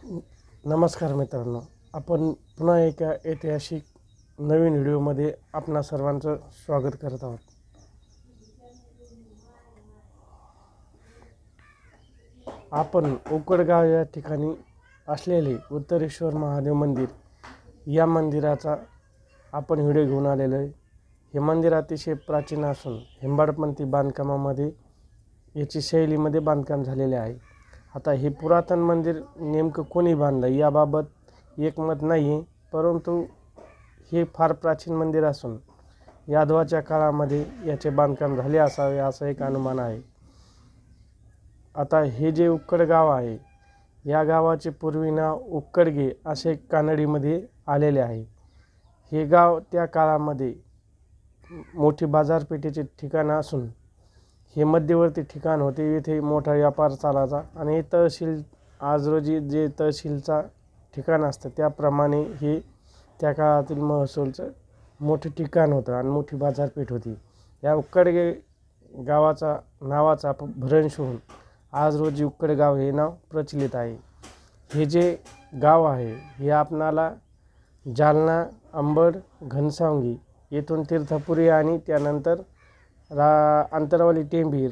नमस्कार मित्रांनो, आपण पुन्हा एका ऐतिहासिक नवीन व्हिडिओमध्ये आपणा सर्वांचं स्वागत करत आहोत. आपण उकडगाव या ठिकाणी असलेले उत्तरेश्वर महादेव मंदिर या मंदिराचा आपण व्हिडिओ घेऊन आलेलो आहे. हे मंदिर अतिशय प्राचीन असून हेंबाडपंथी बांधकामामध्ये याची शैलीमध्ये बांधकाम झालेले आहे. आता हे पुरातन मंदिर नेमकं कोणी बांधलं याबाबत एकमत नाही आहे, परंतु हे फार प्राचीन मंदिर असून यादवाच्या काळामध्ये याचे बांधकाम झाले असावे असा एक अनुमान आहे. आता हे जे उक्कड गाव आहे या गावाचे पूर्वी नाव उक्कडगे असे कानडीमध्ये आलेले आहे. हे गाव त्या काळामध्ये मोठी बाजारपेठेचे ठिकाण असून हे मध्यवर्ती ठिकाण होते. येथे मोठा व्यापार चालायचा आणि तहसील आज रोजी जे तहसीलचा ठिकाण असतं त्याप्रमाणे हे त्या काळातील महसूलचं मोठे ठिकाण होतं आणि मोठी बाजारपेठ होती. या उक्कडगे गावाचा नावाचा भ्रंश होऊन आज रोजी उक्कडगाव हे नाव प्रचलित आहे. हे जे गाव आहे हे आपणाला जालना, अंबड, घनसावंगी येथून तीर्थपुरी आणि त्यानंतर अंतरवाली, टेंभीर,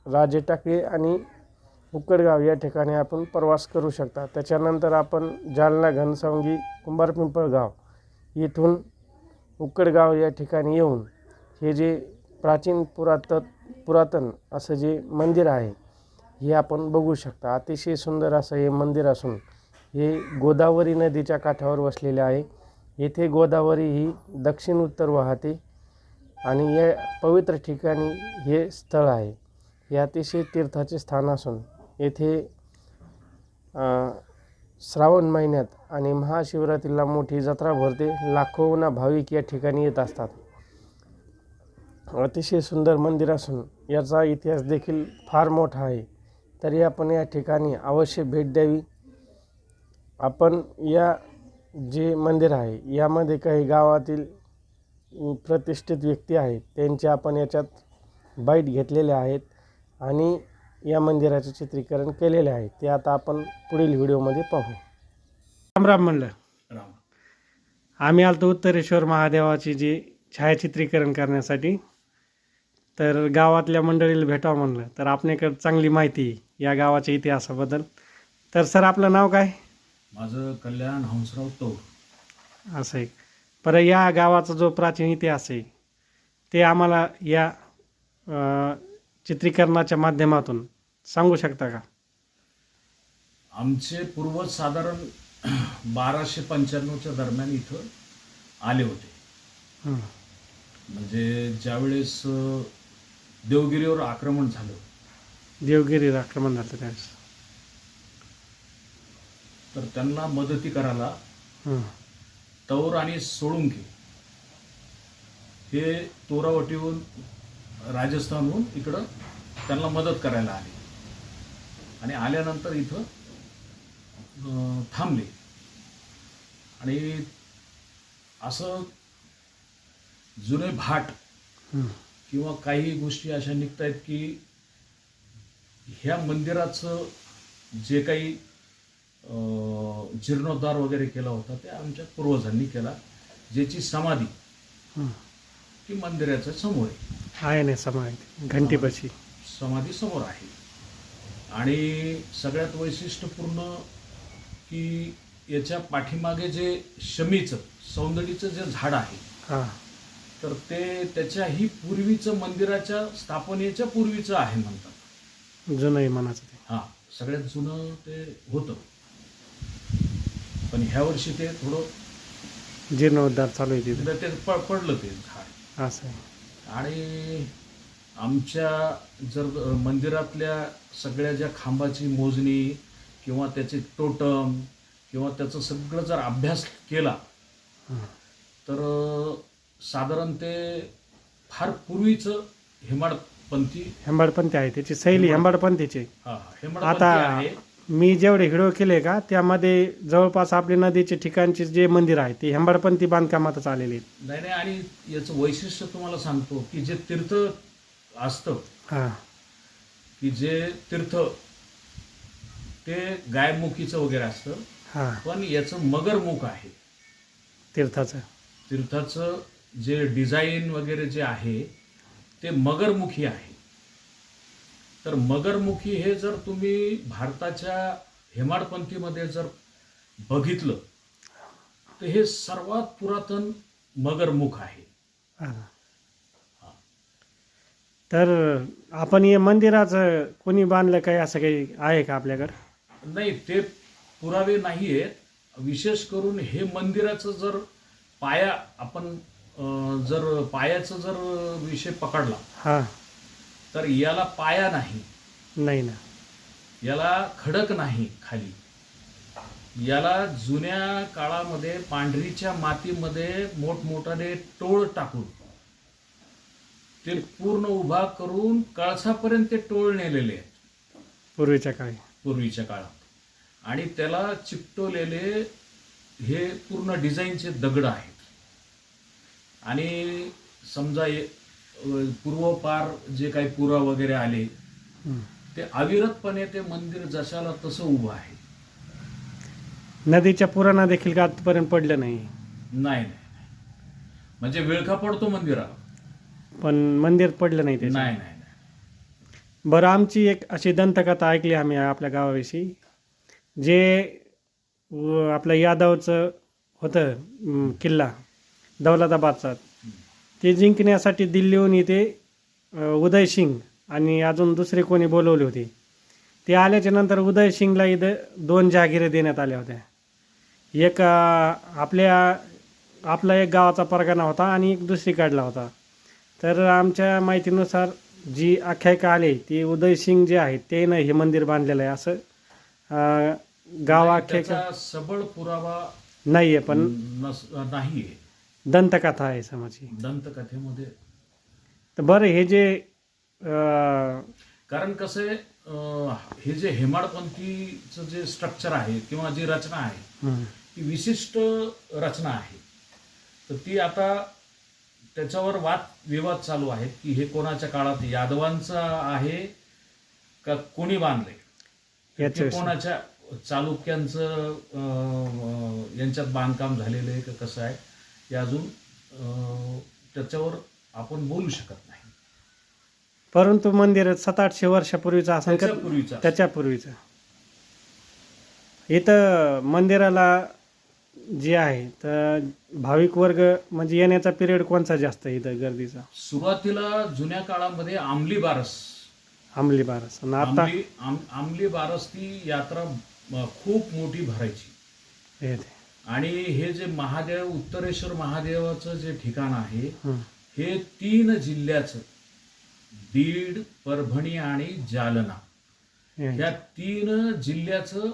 राजे टाकळी आणि उक्कडगाव या ठिकाणी आपण प्रवास करू शकता. त्याच्यानंतर आपण जालना, घनसावंगी, कुंभारपिंपळगाव येथून उक्कडगाव या ठिकाणी येऊन हे जे प्राचीन पुरातन असं जे मंदिर आहे हे आपण बघू शकता. अतिशय सुंदर असं हे मंदिर असून हे गोदावरी नदीच्या काठावर वसलेले आहे. येथे गोदावरी ही दक्षिण उत्तर वाहते आणि या पवित्र ठिकाणी हे स्थळ आहे. हे अतिशय तीर्थाचे स्थान असून येथे श्रावण महिन्यात आणि महाशिवरात्रीला मोठी जत्रा भरते. लाखोना भाविक या ठिकाणी येत असतात. अतिशय सुंदर मंदिर असून याचा इतिहास देखील फार मोठा आहे. तरी आपण या ठिकाणी अवश्य भेट द्यावी. आपण या जे मंदिर आहे यामध्ये काही गावातील प्रतिष्ठित व्यक्ती आहेत त्यांचे आपण याच्यात बाईट घेतलेले आहेत आणि या मंदिराचे चित्रीकरण केलेले आहे. ते आता आपण पुढील व्हिडिओमध्ये पाहू. राम म्हणलं. आम्ही आलतो उत्तरेश्वर महादेवाची जे छायाचित्रीकरण करण्यासाठी, तर गावातल्या मंडळीला भेटावं म्हणलं. तर आपल्याकडे चांगली माहिती या गावाच्या इतिहासाबद्दल. तर सर आपलं नाव काय? माझं कल्याण हंसराव तौर. असं आहे. पर या गावाचा जो प्राचीन इतिहास आहे ते आम्हाला या चित्रीकरणाच्या माध्यमातून सांगू शकता का? आमचे पूर्वज साधारण 1295च्या दरम्यान इथं आले होते. म्हणजे ज्यावेळेस देवगिरीवर आक्रमण झालं, देवगिरीवर आक्रमण झालं त्यावेळेस, तर त्यांना मदती करायला तौर आणि सोळुंके हे तोरावटीहून राजस्थानहून इकडं त्यांना मदत करायला आले आणि आल्यानंतर इथं थांबले. आणि असं जुने भाट किंवा काही गोष्टी अशा निघत आहेत की ह्या मंदिराचं जे काही जीर्णोद्धार वगैरे केला होता ते आमच्या पूर्वजांनी केला, ज्याची समाधी ती मंदिराच्या समोर आहे ना. समाधी घंटीपाशी समाधी समोर आहे. आणि सगळ्यात वैशिष्ट्यपूर्ण की याच्या पाठीमागे जे शमीचं सौंदर्याचं जे झाड आहे तर ते त्याच्याही पूर्वीचं मंदिराच्या स्थापनेच्या पूर्वीचं आहे म्हणतात. जुनंही म्हणायचं ते. हां, सगळ्यात जुनं ते होतं. पण ह्या वर्षी ते थोडं जीर्णोद्धार चालू आहे तिथे. ते पडलं ते झाड. असं आहे. आणि आमच्या जर मंदिरातल्या सगळ्या ज्या खांबाची मोजणी किंवा त्याचे टोटम किंवा त्याचं सगळं जर अभ्यास केला तर साधारण ते फार पूर्वीचं हेंबाडपंथी आहे. त्याची शैली हेंबाडपंथीची. आता आहे. मी जेवढे व्हिडिओ केले का त्यामध्ये जवळपास आपले नदीचे ठिकाणचे जे मंदिर आहे ते हेंबाडपंथी बांधकामातच आलेले आहेत. नाही आणि याचं वैशिष्ट्य तुम्हाला सांगतो की जे तीर्थ असतं की जे तीर्थ ते गायमुखीचं वगैरे असतं, हां, पण याचं मगरमुख आहे. तीर्थाचं. तीर्थाचं जे डिझाईन वगैरे जे आहे ते मगरमुखी आहे. तर मगरमुखी हे जर तुम्ही भारताच्या हेमाडपंथीमध्ये जर बघितलं तर हे सर्वात पुरातन मगरमुख आहे. हां. तर आपण हे मंदिराचं कोणी बांधलं काही असं काही आहे का आपल्याकडं? नाही, ते पुरावे नाही आहेत. विशेष करून हे मंदिराचं जर पाया आपण जर पायाचा जर विषय पकडला हां, तर याला पाया नाही, नाही ना. याला खडक नाही खाली. याला जुन्या काळामध्ये पांढरीच्या मातीमध्ये मोठमोठाले टोळ टाकून ते पूर्ण उभा करून कळसापर्यंत ते टोळ नेलेले आहेत पूर्वीच्या काळी. पूर्वीच्या काळात. आणि त्याला चिकटवलेले हे पूर्ण डिझाईनचे दगड आहेत. आणि समजा पूर्वपार जे काही पुरा वगैरे आले हं. ते अविरतपणे ते मंदिर जशाला तसं उभं आहे. नदीच्या पुराणा देखील का आजपर्यंत पडलं नाही. नाही, म्हणजे विळखा पडतो मंदिराला. पण मंदिर पडलं नाही त्याचं. नाही नाही नाही. बरं, आमची एक अशी दंतकथा ऐकली आम्ही आपल्या गावाविषयी. जे आपलं यादवचं होतं किल्ला दौलताबादचा, ते जिंकण्यासाठी दिल्लीहून इथे उदय सिंग आणि अजून दुसरे कोणी बोलवले होते. ते आल्याच्या नंतर उदय सिंगला इथं 2 जहागिरी देण्यात आल्या होत्या. एक आपला एक गावाचा परगणा होता आणि एक दुसरी काढला होता. तर आमच्या माहितीनुसार जी आख्यायिका आली ती उदय सिंग जे आहेत ते हे मंदिर बांधलेलं आहे असं गाव नाही, आख्यायिका त्याचा सबळ पुरावा नाही आहे, पण नाहीये दंतकथा आहे समाजी. दंतकथेमध्ये. तर बरं, हे जे अं, कारण कसं आहे, हे जे हेमाडपंथीचं जे स्ट्रक्चर आहे किंवा जी रचना आहे हं, ती विशिष्ट रचना आहे. तर ती आता त्याच्यावर विवाद चालू आहेत की हे कोणाच्या काळात यादवांचं आहे का कोणी बांधले, याच्या कोणाच्या चालुक्यांचं यांच्यात बांधकाम झालेलं आहे का कसं आहे हे अजून त्याच्यावर आपण बोलू शकत नाही. परंतु मंदिर 700-800 वर्षापूर्वीचं असं त्याच्यापूर्वीचं. त्याच्यापूर्वीचं. इथं मंदिराला जे आहे तर भाविक वर्ग म्हणजे येण्याचा पिरियड कोणचा जास्त आहे इथं गर्दीचा? सुरुवातीला जुन्या काळामध्ये अंमली बारस अंमली बारस. आणि आता अंमली बारस ती यात्रा खूप मोठी भरायची. हे ते. आणि हे जे महादेव उत्तरेश्वर महादेवाचं जे ठिकाण आहे हं, हे 3 जिल्ह्याचं बीड, परभणी आणि जालना हे. या 3 जिल्ह्याचं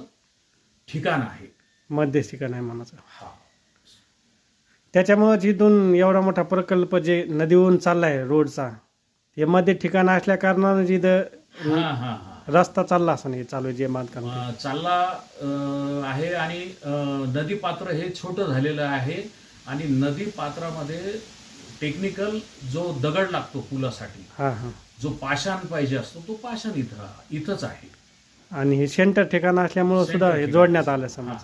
ठिकाण आहे. मध्यस्थी का नाही म्हणायचं. हा. त्याच्यामुळं जिथून एवढा मोठा प्रकल्प जे नदीवरून चाललाय रोडचा, हे मध्ये ठिकाण असल्या कारणानं जिथं हा हा हा रस्ता चालला असं नाही चालू आहे जे बांधकाम. चालला आहे. आणि नदी पात्र हे छोटं झालेलं आहे. आणि नदी पात्रामध्ये टेक्निकल जो दगड लागतो पुलासाठी, हां हां. जो पाषाण पाहिजे असतो तो पाषाण इथंच आहे. आणि हे सेंटर ठिकाण असल्यामुळं सेंटर सुद्धा हे ठिकाण. जोडण्यात आलं समज.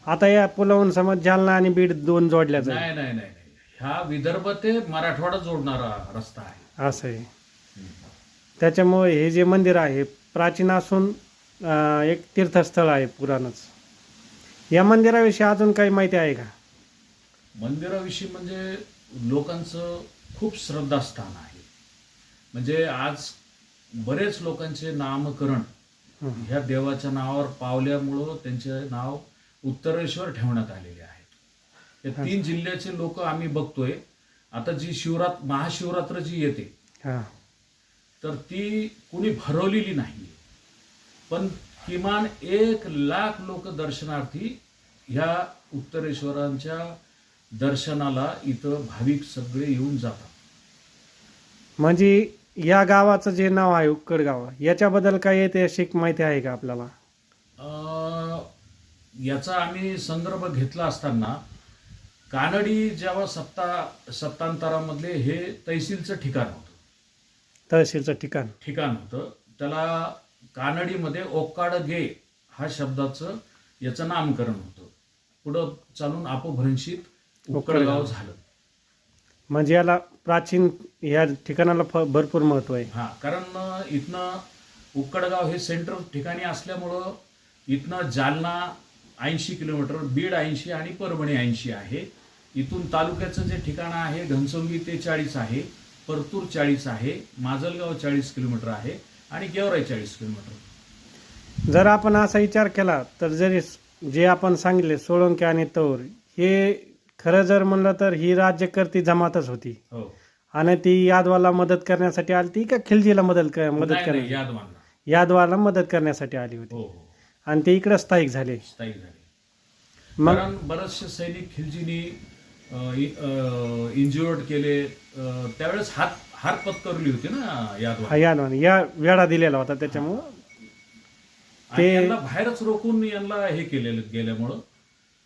आता या पुलावरून समज जालना आणि बीड 2 जोडल्या जाईल नाही नाही नाही नाही. हा विदर्भ ते मराठवाडा जोडणारा रस्ता आहे. असं आहे. त्याच्यामुळे हे जे मंदिर आहे प्राचीन असून एक तीर्थस्थळ आहे पुराणच. या मंदिराविषयी अजून काही माहिती आहे का? मंदिराविषयी म्हणजे लोकांचं खूप श्रद्धास्थान आहे. म्हणजे आज बरेच लोकांचे नामकरण ह्या देवाच्या नावावर पावल्यामुळं त्यांचे नाव उत्तरेश्वर ठेवण्यात आलेले आहेत. या 3 जिल्ह्याचे लोक आम्ही बघतोय. आता जी महाशिवरात्र जी येते हां, तर ती कुणी भरवलेली नाही, पण किमान 1,00,000 लोक दर्शनार्थी ह्या उत्तरेश्वरांच्या दर्शनाला इथं भाविक सगळे येऊन जातात. म्हणजे या गावाचं जे नाव आहे उक्कड गाव, याच्याबद्दल काही ऐतिहासिक माहिती आहे का आपल्याला? याचा आम्ही संदर्भ घेतला असताना कानडी जेव्हा सत्तांतरामधले हे तहसीलचं ठिकाण होतं. तहसीलचं ठिकाण. त्याला कानडीमध्ये ओक्काडगे हा शब्दाचं याचं नामकरण होतं. पुढं चालून अपभ्रंशित उक्कडगाव झालं. म्हणजे याला प्राचीन या ठिकाणाला भरपूर महत्व आहे. हा, कारण इथनं उक्कडगाव हे सेंटर ठिकाणी असल्यामुळं इथनं जालना 80 किलोमीटर, बीड 80 आणि परभणी 80 आहे. इथून तालुक्याचं जे ठिकाण आहे घनसोली ते 40 आहे, परतूर 40 आहे, माजलगाव 40 किलोमीटर आहे आणि गेवराई 40 किलोमीटर. जर आपण असा विचार केला तर जरी जे आपण सांगितले सोळंकी आणि तौर हे खरं जर म्हणलं तर ही राज्यकर्ती जमातच होती. हो. आणि ती यादवाला मदत करण्यासाठी आली ती का खिलजीला मदत करण्यासाठी? यादवाला मदत करण्यासाठी आली होती. हो. आणि ते इकडे स्थायिक झाले. मग कारण बरेचसे सैनिक खिलजीनी इंज्युअर्ड केले, त्यावेळेस हात पत्करली होती ना यादवाने या वेढा दिलेला होता, त्याच्यामुळं ते यांना बाहेरच रोखून यांना हे केलेलं गेल्यामुळं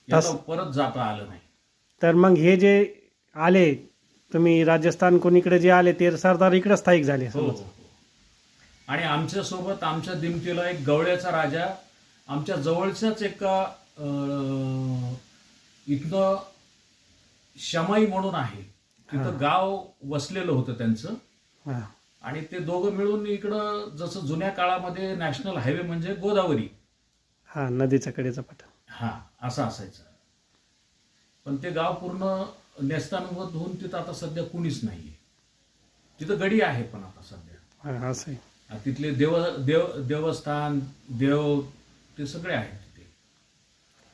यांना परत जाता आलं नाही. तर मग हे जे आले तुम्ही राजस्थान कोणीकडे जे आले ते सरदार इकडे स्थायिक झाले. हो. आणि आमच्या सोबत आमच्या दिमतीला एक गवळ्याचा राजा आमच्या जवळच्याच एका इथनं शमाई म्हणून आहे, तिथं गाव वसलेलं होतं त्यांचं. आणि ते दोघं मिळून इकडं जसं जुन्या काळामध्ये नॅशनल हायवे म्हणजे गोदावरी नदीच्या कडेचा पठार असं असायचं. पण ते गाव पूर्ण नेस्तानबूत होऊन तिथं आता सध्या कुणीच नाहीये. तिथं गडी आहे पण आता सध्या असं आहे. तिथले देवस्थान देव ते सगळे आहेत तिथे.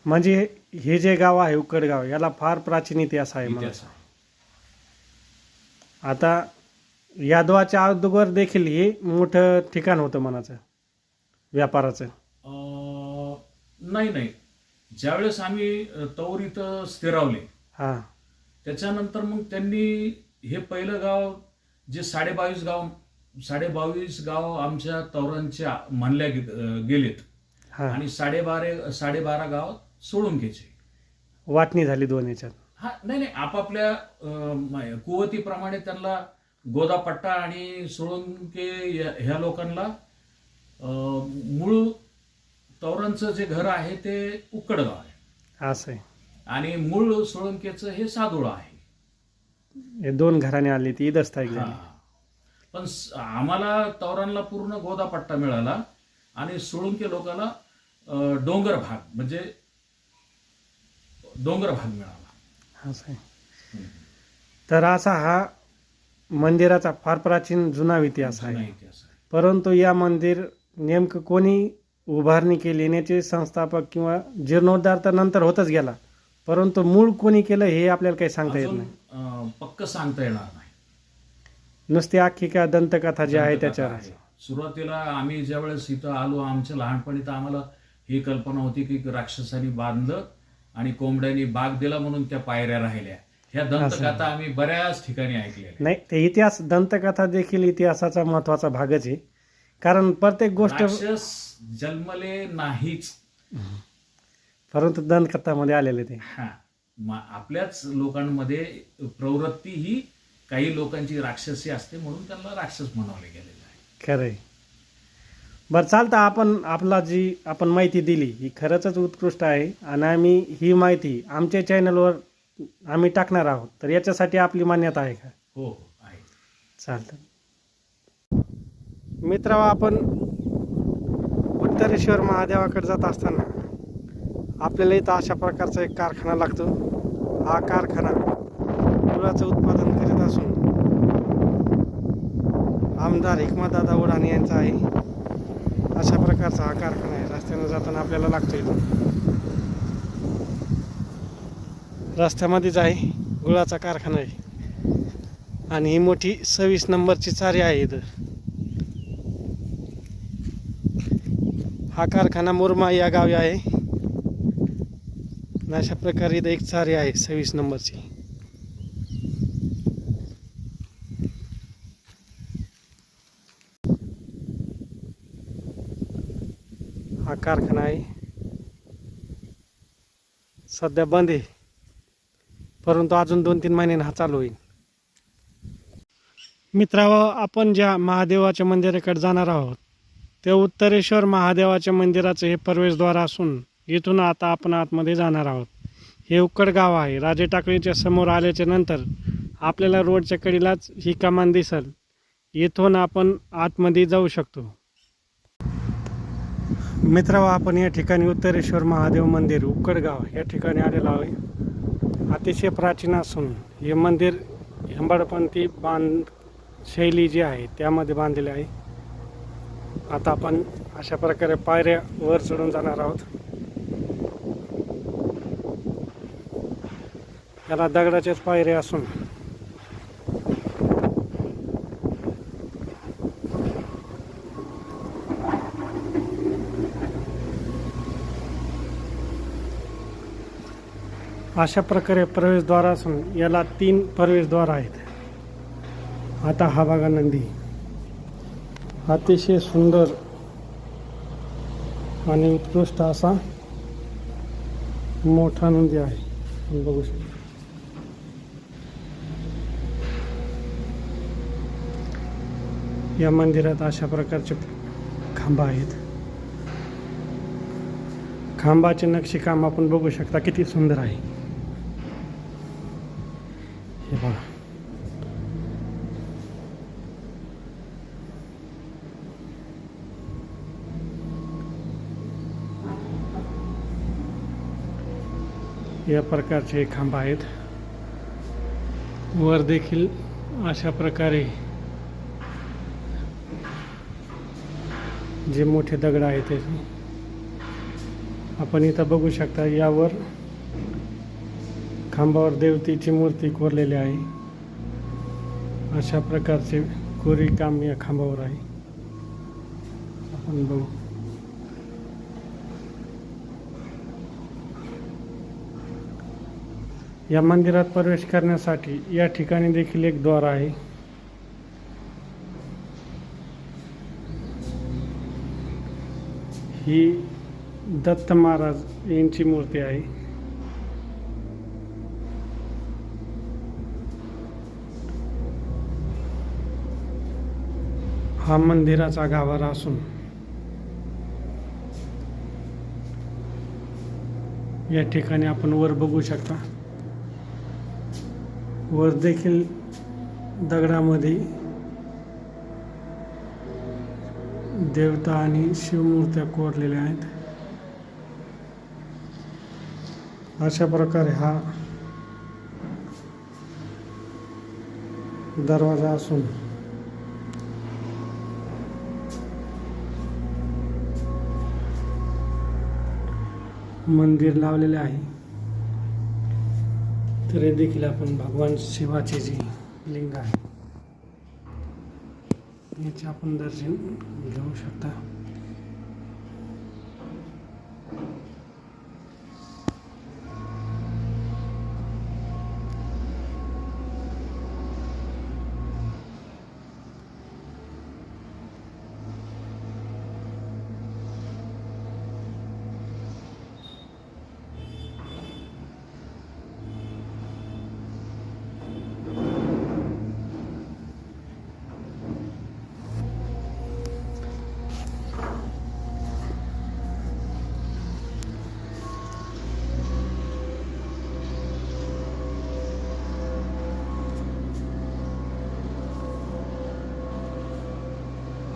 म्हणजे हे जे गाव आहे उक्कडगाव याला फार प्राचीन इतिहास आहे. आता यादवाच्या अगोदर देखील हे मोठं ठिकाण होतं मनाचं व्यापाराचं. नाही, ज्यावेळेस आम्ही तौर इथं स्थिरावले त्याच्यानंतर मग त्यांनी हे पहिलं गाव जे 22.5 गाव आमच्या तौरांच्या मानल्या गेलेत आणि 12.5 गाव सोळंकीचे. वाटणी झाली दोन याच्यात. नाही, आपापल्या कुवतीप्रमाणे त्यांना गोदापट्टा आणि सोळंके ह्या लोकांना मूळ तौरांचं जे घर आहे ते उक्कडगाव आहे असं आहे आणि मूळ सोळंकेचं हे सादोळा आहे. हे दोन घराने आली ती इथं स्थायिक झाली. पण आम्हाला तौरांना पूर्ण गोदापट्टा मिळाला आणि सोळंके लोकांना डोंगर भाग मिळाला. असं आहे. तर असा हा मंदिराचा फार प्राचीन जुना इतिहास आहे. परंतु या मंदिर नेमकं कोणी उभारणी केली याचे संस्थापक किंवा जीर्णोद्धार तर नंतर होतच गेला, परंतु मूळ कोणी केलं हे आपल्याला काही सांगता येत नाही. पक्क सांगता येणार नाही. नुसती आख्यायिका दंतकथा जी आहे त्याच्यावर. सुरुवातीला आम्ही ज्यावेळेस इथं आलो आमच्या लहानपणी तर आम्हाला ही कल्पना होती की राक्षसांनी बांधलं आणि कोंबड्यांनी बाग दिला म्हणून त्या पायऱ्या राहिल्या. ह्या दंतकथा आम्ही बऱ्याच ठिकाणी ऐकल्या. नाही, ते इतिहास दंतकथा देखील इतिहासाचा महत्वाचा भागच आहे. कारण प्रत्येक गोष्ट राक्षस जन्मले नाहीच, परंतु दंतकथामध्ये आलेले ते. आपल्याच लोकांमध्ये प्रवृत्ती ही काही लोकांची राक्षसी असते म्हणून त्यांना राक्षस म्हणावले गेलेलं आहे. खरंय. बरं, चालतं. आपला जी आपण माहिती दिली ही खरंच उत्कृष्ट आहे आणि आम्ही ही माहिती आमच्या चॅनलवर आम्ही टाकणार आहोत, तर याच्यासाठी आपली मान्यता आहे का? हो, आहे. चालतं. मित्र, आपण उत्तरेश्वर महादेवाकडे जात असताना आपल्याला इथं अशा प्रकारचा एक कारखाना लागतो. हा कारखाना गुळाचं उत्पादन करीत असून आमदार हिकमतदादा उडाणे यांचा आहे. अशा प्रकारचा हा कारखाना आहे. रस्त्यानं जाताना आपल्याला लागतो. इथं रस्त्यामध्येच आहे गुळाचा कारखाना आहे आणि ही मोठी 26 नंबरची चारी आहे. इथं हा कारखाना मुरमा या गावी आहे. अशा प्रकारे इथं एक चारी आहे 26 नंबरची. हा कारखाना आहे, सध्या बंद आहे, परंतु अजून 2-3 महिन्यांनी हा चालू होईल. मित्रांनो, आपण ज्या महादेवाच्या मंदिराकडे जाणार आहोत ते उत्तरेश्वर महादेवाच्या मंदिराचं हे प्रवेशद्वार असून इथून आता आपण आतमध्ये जाणार आहोत. हे उक्कड गाव आहे. राजे टाकळीच्या समोर आल्याच्या नंतर आपल्याला रोडच्या कडेलाच ही कमान दिसेल. इथून आपण आतमध्ये जाऊ शकतो. मित्रांनो, आपण या ठिकाणी उत्तरेश्वर महादेव मंदिर उक्कड गाव या ठिकाणी आलेलो आहे. अतिशय प्राचीन असून हे मंदिर हेंबाडपंथी शैली जी आहे त्यामध्ये बांधलेले आहे. आता आपण अशा प्रकारे पायऱ्या वर चढून जाणार आहोत. याला दगडाच्याच पायऱ्या असून अशा प्रकारे प्रवेशद्वार असून याला 3 प्रवेशद्वार आहेत. आता हा बघा नंदी, अतिशय सुंदर आणि उत्कृष्ट असा मोठा नंदी आहे. आपण बघू शकतो. या मंदिरात अशा प्रकारचे खांब आहेत. खांबाचे नक्षीकाम आपण बघू शकता किती सुंदर आहे. हे बघा, या प्रकारचे खांब आहेत. वर देखील अशा प्रकारे जे मोठे दगड आहेत ते आपण इथं बघू शकता. यावर खांबावर देवतेची मूर्ती कोरलेली आहे. अशा प्रकारचे कोरीव काम या खांबावर आहे. आपण बघू. या मंदिरात प्रवेश करण्यासाठी या ठिकाणी देखील एक द्वार आहे. ही दत्त महाराज यांची मूर्ती आहे. हा मंदिराचा गाभारा असून या ठिकाणी आपण वर बघू शकता. वर देखील दगडामध्ये देवता आणि शिवमूर्त्या कोरलेल्या आहेत. अशा प्रकारे हा दरवाजा असून मंदिर लावलेले आहे. तर हे देखील आपण भगवान शिवाचे जी लिंग आहे याचे आपण दर्शन घेऊ शकता.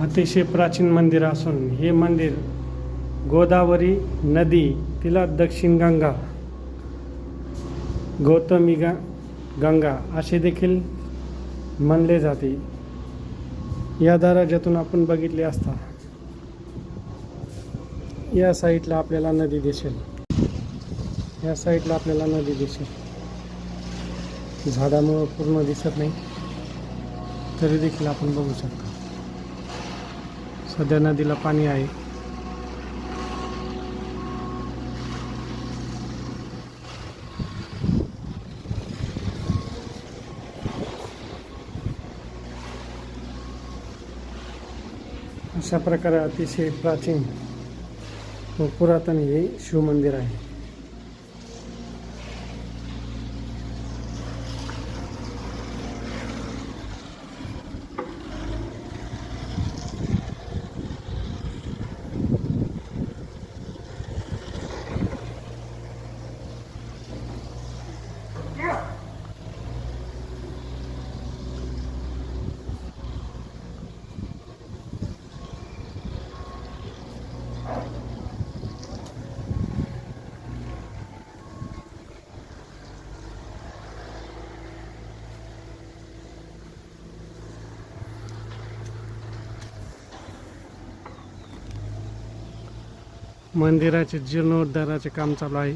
अतिशय प्राचीन मंदिर असून हे मंदिर गोदावरी नदी, तिला दक्षिण गंगा, गौतमी गंगा असे देखील म्हणले जाते. या दरवाज्यातून आपण बघितले असता या साईडला आपल्याला नदी दिसेल. या साईडला आपल्याला नदी दिसेल. झाडामुळे पूर्ण दिसत नाही तरी देखील आपण बघू शकतो. सध्या नदीला पाणी आहे. अशा प्रकारे अतिशय प्राचीन व पुरातन हे शिवमंदिर आहे. मंदिराचे जीर्णोद्धाराचे काम चालू आहे.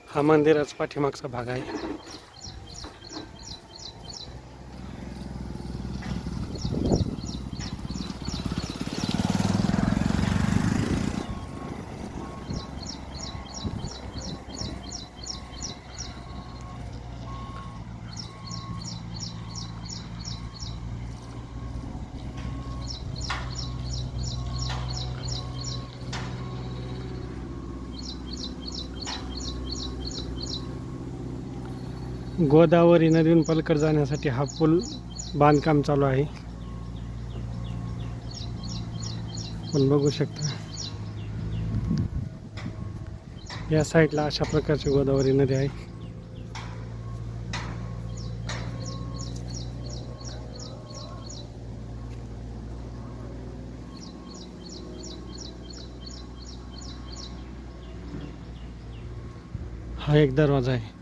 हा मंदिराचा पाठीमागचा भाग आहे. गोदावरी नदीतून पलकड जाण्यासाठी हा पूल बांधकाम चालू आहे. आपण बघू शकता या साईडला अशा प्रकारची गोदावरी नदी आहे. हा एक दरवाजा आहे.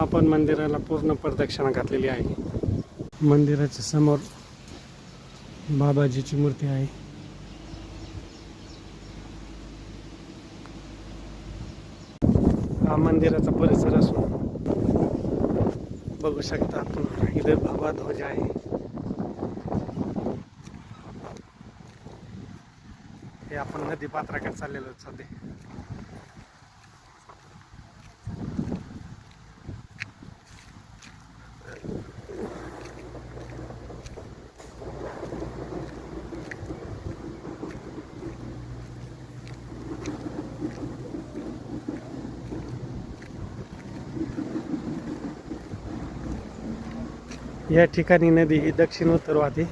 आपण मंदिराला पूर्ण प्रदक्षिणा घातलेली आहे. मंदिराच्या समोर बाबाजीची मूर्ती आहे. हा मंदिराचा परिसर असून बघू शकता आपण इथे बाबा ध्वज आहे. हे आपण नदी पात्राकडे चाललेलो आहोत सध्या. या ठिकाणी नदी ही दक्षिण उत्तर वाहते.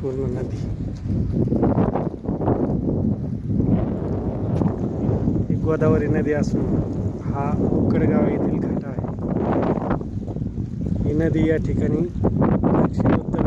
पूर्ण नदी ही गोदावरी नदी असून हा उकडगाव येथील घाट आहे. ही नदी या ठिकाणी दक्षिण उत्तर